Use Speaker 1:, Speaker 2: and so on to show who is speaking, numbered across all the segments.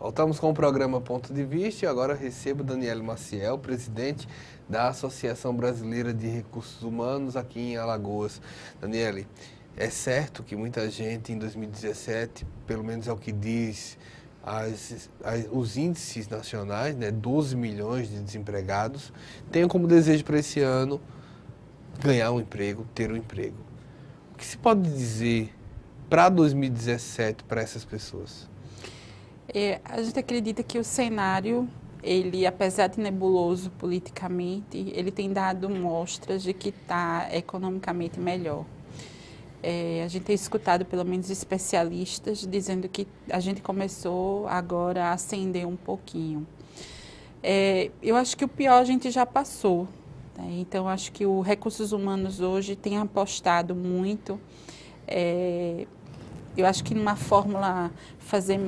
Speaker 1: Voltamos com o programa Ponto de Vista e agora recebo Daniele Maciel, presidente da Associação Brasileira de Recursos Humanos aqui em Alagoas. Daniele, é certo que muita gente em 2017, pelo menos é o que diz os índices nacionais, né, 12 milhões de desempregados, tenham como desejo para esse ano ganhar um emprego, ter um emprego. O que se pode dizer para 2017 para essas pessoas?
Speaker 2: A gente acredita que o cenário, ele, apesar de nebuloso politicamente, ele tem dado mostras de que está economicamente melhor. A gente tem escutado, pelo menos, especialistas dizendo que a gente começou agora a acender um pouquinho. Eu acho que o pior a gente já passou, né? Então, acho que o Recursos Humanos hoje tem apostado muito. Eu acho que numa fórmula fazer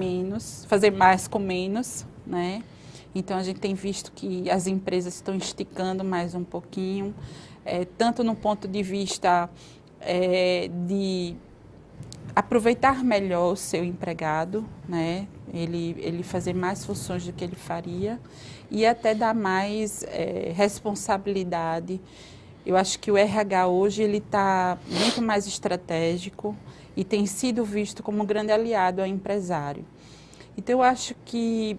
Speaker 2: mais com menos, né? Então, a gente tem visto que as empresas estão esticando mais um pouquinho, tanto no ponto de vista de aproveitar melhor o seu empregado, né? Ele fazer mais funções do que ele faria e até dar mais responsabilidade. Eu acho que o RH hoje ele está muito mais estratégico e tem sido visto como um grande aliado ao empresário. Então, eu acho que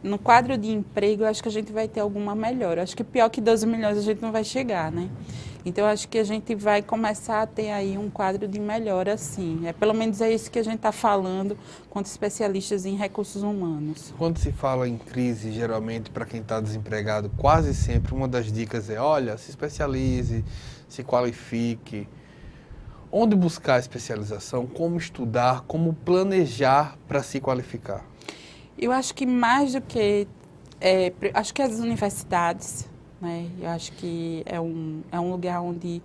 Speaker 2: no quadro de emprego, eu acho que a gente vai ter alguma melhora. Eu acho que pior que 12 milhões a gente não vai chegar, né? Então, eu acho que a gente vai começar a ter aí um quadro de melhora, sim. Pelo menos é isso que a gente está falando com especialistas em recursos humanos.
Speaker 1: Quando se fala em crise, geralmente, para quem está desempregado, quase sempre uma das dicas é, olha, se especialize, se qualifique. Onde buscar especialização, como estudar, como planejar para se qualificar?
Speaker 2: Eu acho que mais do que... acho que as universidades, né? Eu acho que é um lugar onde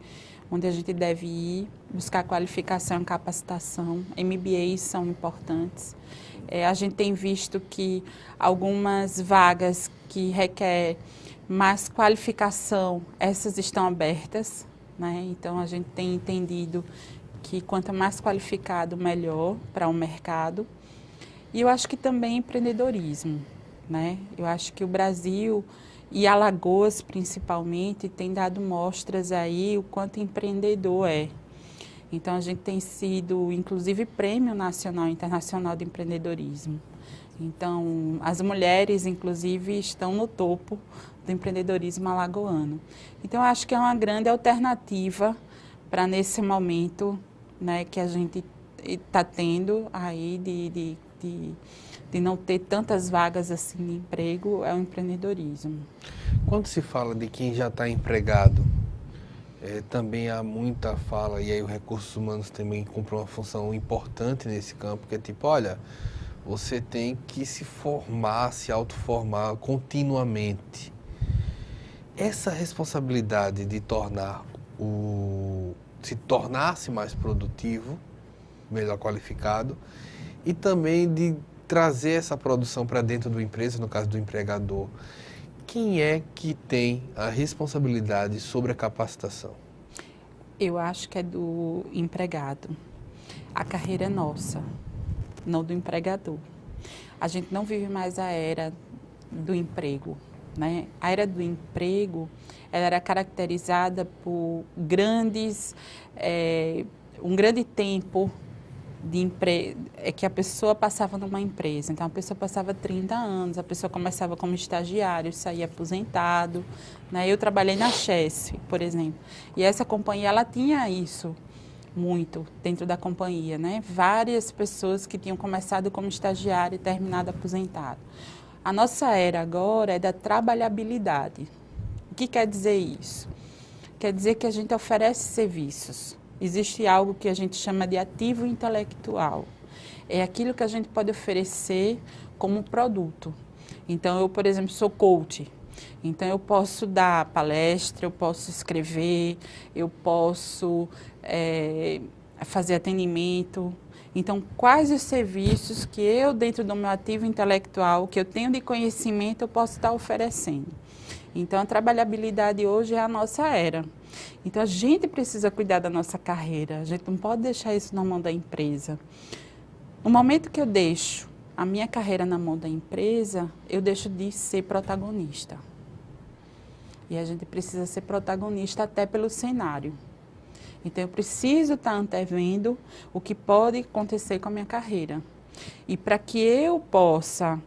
Speaker 2: a gente deve ir, buscar qualificação e capacitação. MBAs são importantes. A gente tem visto que algumas vagas que requer mais qualificação, essas estão abertas, né? Então, a gente tem entendido que quanto mais qualificado, melhor para o mercado. E eu acho que também empreendedorismo, né? Eu acho que o Brasil e Alagoas, principalmente, tem dado mostras aí o quanto empreendedor é. Então, a gente tem sido, inclusive, Prêmio Nacional e Internacional de Empreendedorismo. Então, as mulheres, inclusive, estão no topo do empreendedorismo alagoano. Então, eu acho que é uma grande alternativa para, nesse momento, né, que a gente está tendo aí de não ter tantas vagas assim de emprego, é o empreendedorismo.
Speaker 1: Quando se fala de quem já está empregado, também há muita fala, e aí os recursos humanos também cumprem uma função importante nesse campo, que é tipo, olha, você tem que se formar, se autoformar continuamente. Essa responsabilidade de se tornar-se mais produtivo, melhor qualificado, e também de trazer essa produção para dentro da empresa, no caso do empregador. Quem é que tem a responsabilidade sobre a capacitação?
Speaker 2: Eu acho que é do empregado. A carreira é nossa, não do empregador. A gente não vive mais a era do emprego, né? A era do emprego, ela era caracterizada por um grande tempo que a pessoa passava numa empresa. Então, a pessoa passava 30 anos, a pessoa começava como estagiário, saía aposentado, né? Eu trabalhei na Chess, por exemplo, e essa companhia, ela tinha isso muito dentro da companhia, né? Várias pessoas que tinham começado como estagiário e terminado aposentado. A nossa era agora é da trabalhabilidade. O que quer dizer isso? Quer dizer que a gente oferece serviços. Existe algo que a gente chama de ativo intelectual. É aquilo que a gente pode oferecer como produto. Então, eu, por exemplo, sou coach. Então, eu posso dar palestra, eu posso escrever, eu posso fazer atendimento. Então, quais os serviços que eu, dentro do meu ativo intelectual, que eu tenho de conhecimento, eu posso estar oferecendo? Então, a trabalhabilidade hoje é a nossa era. Então, a gente precisa cuidar da nossa carreira. A gente não pode deixar isso na mão da empresa. No momento que eu deixo a minha carreira na mão da empresa, eu deixo de ser protagonista. E a gente precisa ser protagonista até pelo cenário. Então, eu preciso estar antevendo o que pode acontecer com a minha carreira. E para que eu possa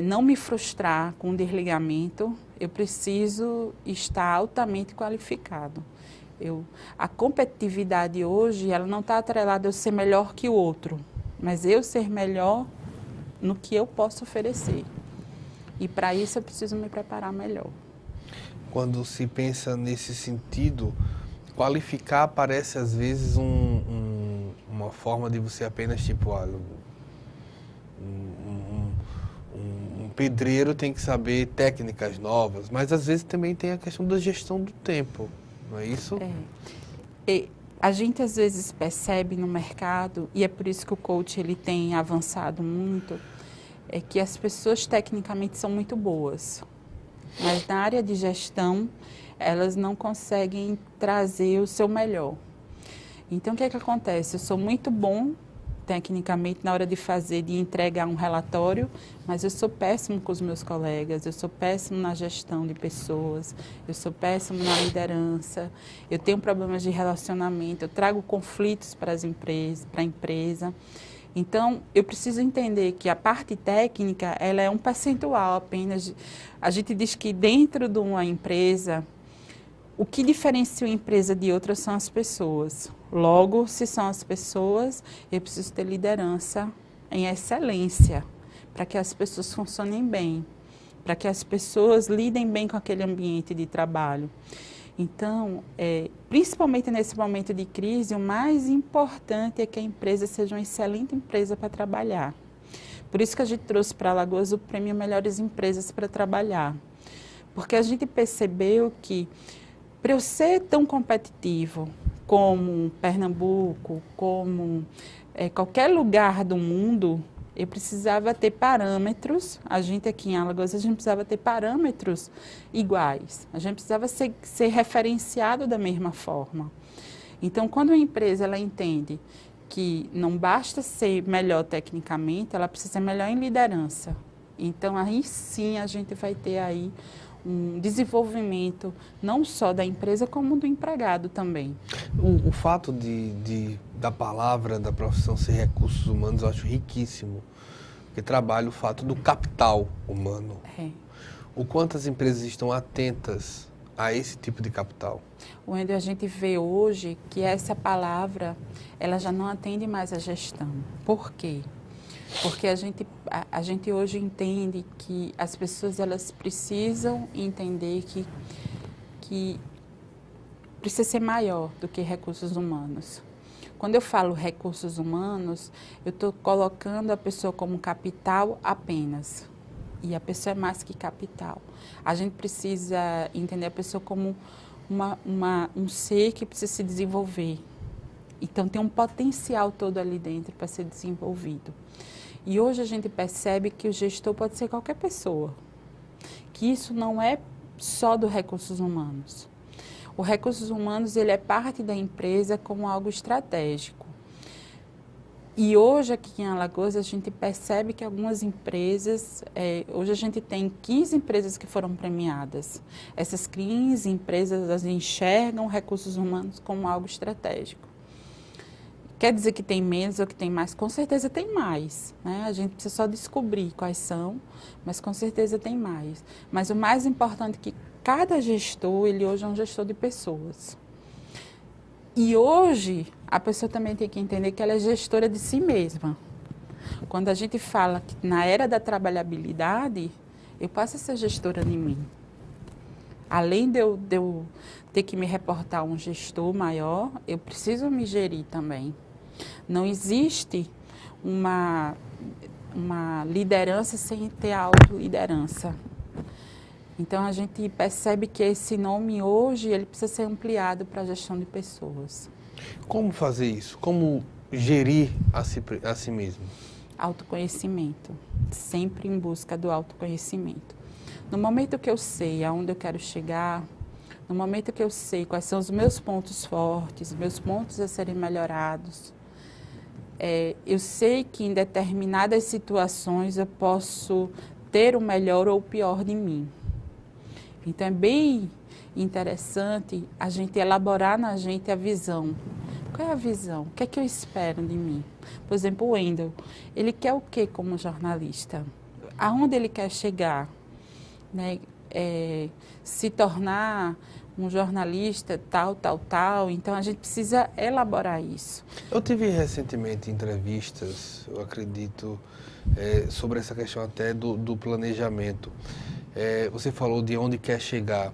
Speaker 2: não me frustrar com o desligamento, eu preciso estar altamente qualificado. A competitividade hoje, ela não está atrelada a eu ser melhor que o outro, mas eu ser melhor no que eu posso oferecer. E para isso eu preciso me preparar melhor.
Speaker 1: Quando se pensa nesse sentido, qualificar parece às vezes uma forma de você apenas tipo, olha, um pedreiro tem que saber técnicas novas, mas às vezes também tem a questão da gestão do tempo, não é isso?
Speaker 2: A gente às vezes percebe no mercado, e é por isso que o coach ele tem avançado muito, é que as pessoas tecnicamente são muito boas, mas na área de gestão elas não conseguem trazer o seu melhor. Então o que é que acontece? Eu sou muito bom tecnicamente na hora de entregar um relatório, mas eu sou péssimo com os meus colegas, eu sou péssimo na gestão de pessoas, eu sou péssimo na liderança, eu tenho problemas de relacionamento, eu trago conflitos para a empresa. Então, eu preciso entender que a parte técnica, ela é um percentual apenas. A gente diz que dentro de uma empresa, o que diferencia uma empresa de outra são as pessoas. Logo, se são as pessoas, eu preciso ter liderança em excelência, para que as pessoas funcionem bem, para que as pessoas lidem bem com aquele ambiente de trabalho. Então, principalmente nesse momento de crise, o mais importante é que a empresa seja uma excelente empresa para trabalhar. Por isso que a gente trouxe para Alagoas o prêmio Melhores Empresas para Trabalhar. Porque a gente percebeu que, para eu ser tão competitivo como Pernambuco, como qualquer lugar do mundo, eu precisava ter parâmetros, a gente aqui em Alagoas, a gente precisava ter parâmetros iguais, a gente precisava ser referenciado da mesma forma. Então, quando uma empresa ela entende que não basta ser melhor tecnicamente, ela precisa ser melhor em liderança. Então, aí sim a gente vai ter aí um desenvolvimento não só da empresa, como do empregado também.
Speaker 1: O fato da palavra, da profissão ser recursos humanos, eu acho riquíssimo, porque trabalha o fato do capital humano. O quanto as empresas estão atentas a esse tipo de capital?
Speaker 2: Onde a gente vê hoje que essa palavra, ela já não atende mais à gestão. Por quê? Porque a gente hoje entende que as pessoas elas precisam entender que precisa ser maior do que recursos humanos. Quando eu falo recursos humanos, eu estou colocando a pessoa como capital apenas. E a pessoa é mais que capital. A gente precisa entender a pessoa como um ser que precisa se desenvolver. Então, tem um potencial todo ali dentro para ser desenvolvido. E hoje a gente percebe que o gestor pode ser qualquer pessoa, que isso não é só do recursos humanos. O recursos humanos ele é parte da empresa como algo estratégico. E hoje aqui em Alagoas a gente percebe que algumas empresas, hoje a gente tem 15 empresas que foram premiadas. Essas 15 empresas elas enxergam recursos humanos como algo estratégico. Quer dizer que tem menos ou que tem mais? Com certeza tem mais, né? A gente precisa só descobrir quais são, mas com certeza tem mais. Mas o mais importante é que cada gestor, ele hoje é um gestor de pessoas. E hoje, a pessoa também tem que entender que ela é gestora de si mesma. Quando a gente fala que na era da trabalhabilidade, eu passo a ser gestora de mim. Além de eu ter que me reportar a um gestor maior, eu preciso me gerir também. Não existe uma liderança sem ter autoliderança. Então, a gente percebe que esse nome hoje ele precisa ser ampliado para a gestão de pessoas.
Speaker 1: Como fazer isso? Como gerir a si mesmo?
Speaker 2: Autoconhecimento. Sempre em busca do autoconhecimento. No momento que eu sei aonde eu quero chegar, no momento que eu sei quais são os meus pontos fortes, meus pontos a serem melhorados, eu sei que em determinadas situações eu posso ter o melhor ou o pior de mim. Então, é bem interessante a gente elaborar na gente a visão. Qual é a visão? O que é que eu espero de mim? Por exemplo, o Wendel, ele quer o quê como jornalista? Aonde ele quer chegar? Né? Se tornar um jornalista tal, tal, tal. Então, a gente precisa elaborar isso.
Speaker 1: Eu tive recentemente entrevistas, eu acredito, sobre essa questão até do planejamento. Você falou de onde quer chegar.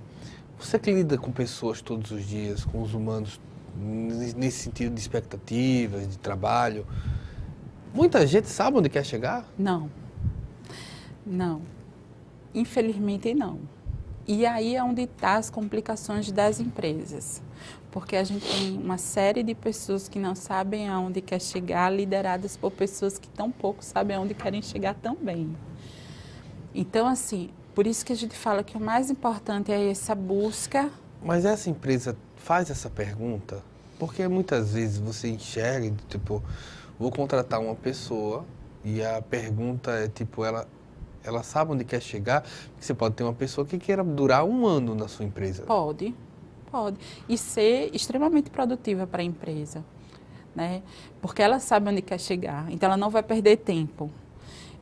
Speaker 1: Você que lida com pessoas todos os dias, com os humanos, nesse sentido de expectativas, de trabalho, muita gente sabe onde quer chegar?
Speaker 2: Não. Não. Infelizmente, não. E aí é onde estão as complicações das empresas. Porque a gente tem uma série de pessoas que não sabem aonde quer chegar, lideradas por pessoas que tão pouco sabem aonde querem chegar também. Então, assim, por isso que a gente fala que o mais importante é essa busca.
Speaker 1: Mas essa empresa faz essa pergunta? Porque muitas vezes você enxerga, tipo, vou contratar uma pessoa e a pergunta é, tipo, ela sabe onde quer chegar, porque você pode ter uma pessoa que queira durar 1 ano na sua empresa.
Speaker 2: Pode. E ser extremamente produtiva para a empresa, né? Porque ela sabe onde quer chegar, então ela não vai perder tempo.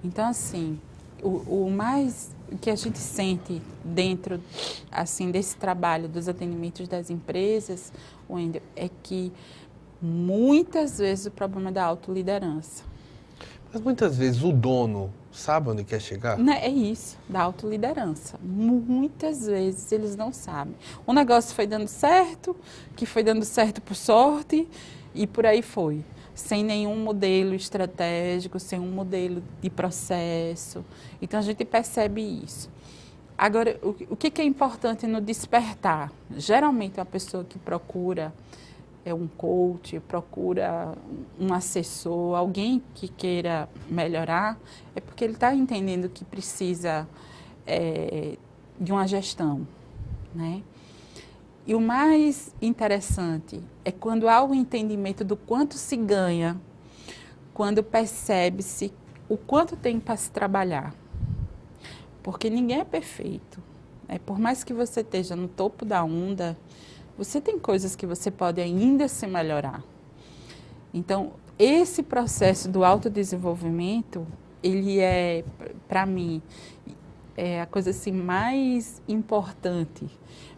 Speaker 2: Então, assim, o que a gente sente dentro, assim, desse trabalho dos atendimentos das empresas, Wendel, é que muitas vezes o problema é da autoliderança.
Speaker 1: Mas muitas vezes o dono sabe onde quer chegar?
Speaker 2: É isso, da autoliderança. Muitas vezes eles não sabem. O negócio foi dando certo, que foi dando certo por sorte, e por aí foi. Sem nenhum modelo estratégico, sem um modelo de processo. Então, a gente percebe isso. Agora, o que é importante no despertar? Geralmente, uma pessoa que procura um coach, procura um assessor, alguém que queira melhorar, é porque ele está entendendo que precisa de uma gestão, né? E o mais interessante é quando há o entendimento do quanto se ganha, quando percebe-se o quanto tem para se trabalhar. Porque ninguém é perfeito, né? Por mais que você esteja no topo da onda, você tem coisas que você pode ainda se melhorar. Então, esse processo do autodesenvolvimento, ele é, para mim, a coisa assim, mais importante,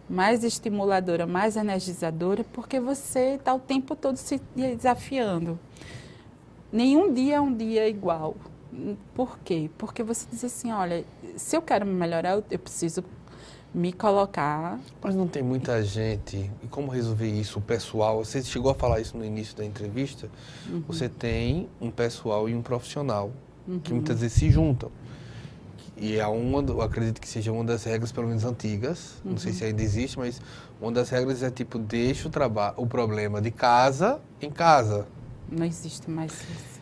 Speaker 2: mais estimuladora, mais energizadora, porque você está o tempo todo se desafiando. Nenhum dia é um dia igual. Por quê? Porque você diz assim, olha, se eu quero me melhorar, eu preciso me colocar.
Speaker 1: Mas não tem muita gente. E como resolver isso? O pessoal, você chegou a falar isso no início da entrevista, você tem um pessoal e um profissional que muitas vezes se juntam. E eu acredito que seja uma das regras, pelo menos antigas, não sei se ainda existe, mas uma das regras é tipo, deixa o problema de casa em casa.
Speaker 2: Não existe mais isso.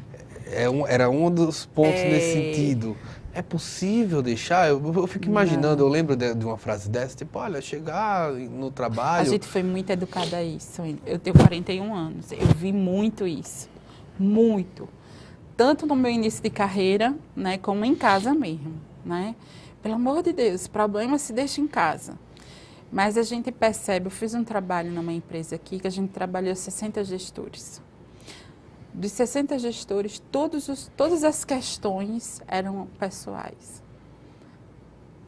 Speaker 1: Era um dos pontos nesse sentido. É possível deixar? Eu fico imaginando, eu lembro de uma frase dessa, tipo, olha, chegar no trabalho...
Speaker 2: A gente foi muito educada a isso. Eu tenho 41 anos, eu vi muito isso. Muito. Tanto no meu início de carreira, né, como em casa mesmo, né? Pelo amor de Deus, problema se deixa em casa. Mas a gente percebe, eu fiz um trabalho numa empresa aqui, que a gente trabalhou 60 gestores. Dos 60 gestores, todas as questões eram pessoais,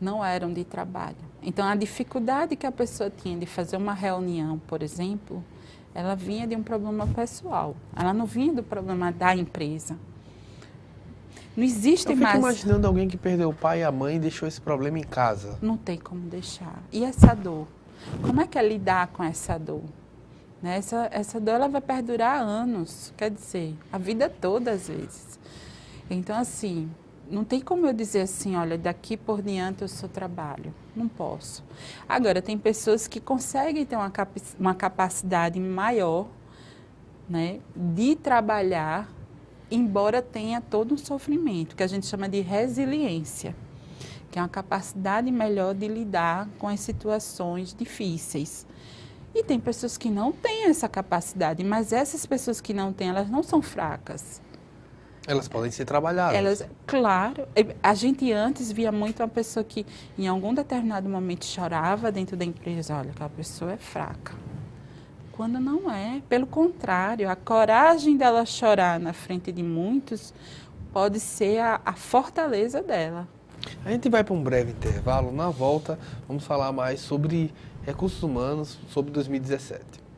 Speaker 2: não eram de trabalho. Então, a dificuldade que a pessoa tinha de fazer uma reunião, por exemplo, ela vinha de um problema pessoal, ela não vinha do problema da empresa. Não existe mais...
Speaker 1: Eu fico imaginando alguém que perdeu o pai e a mãe e deixou esse problema em casa.
Speaker 2: Não tem como deixar. E essa dor? Como é que é lidar com essa dor? Né? Essa dor ela vai perdurar anos, quer dizer, a vida toda às vezes. Então, assim, não tem como eu dizer assim, olha, daqui por diante eu só trabalho. Não posso. Agora, tem pessoas que conseguem ter uma capacidade maior, né, de trabalhar, embora tenha todo um sofrimento, que a gente chama de resiliência, que é uma capacidade melhor de lidar com as situações difíceis. E tem pessoas que não têm essa capacidade, mas essas pessoas que não têm, elas não são fracas.
Speaker 1: Elas podem ser trabalhadas.
Speaker 2: Claro, a gente antes via muito uma pessoa que em algum determinado momento chorava dentro da empresa, olha, aquela pessoa é fraca. Quando não é, pelo contrário, a coragem dela chorar na frente de muitos pode ser a fortaleza dela.
Speaker 1: A gente vai para um breve intervalo. Na volta, vamos falar mais sobre recursos humanos, sobre 2017.